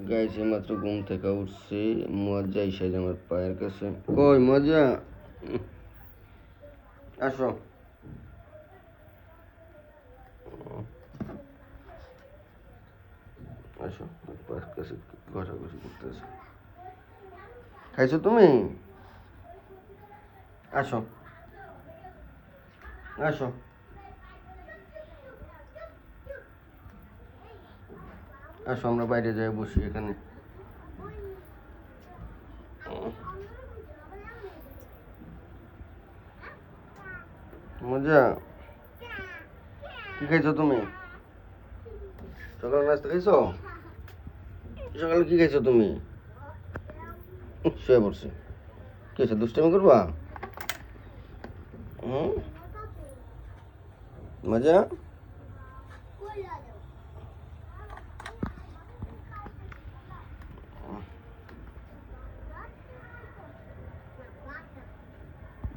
Guys মাত্র ঘুম থেকে উঠছি, মজা এসে আমার পায়ের কাছে। কই মজা, আসো আসো, পায়ের কাছে ঘষাঘষি করতেছে। খাইছো তুমি? আসো আসো, আসো আমরা বাইরে যাই, বসি এখানে। মজা, কি খাইছো তুমি? সকালে নাস্তা খাইছো? সকালে কি খাইছো তুমি? শুয়ে পড়ছি। কি হয়েছে, দুষ্টামি করবা? হুম, মজা।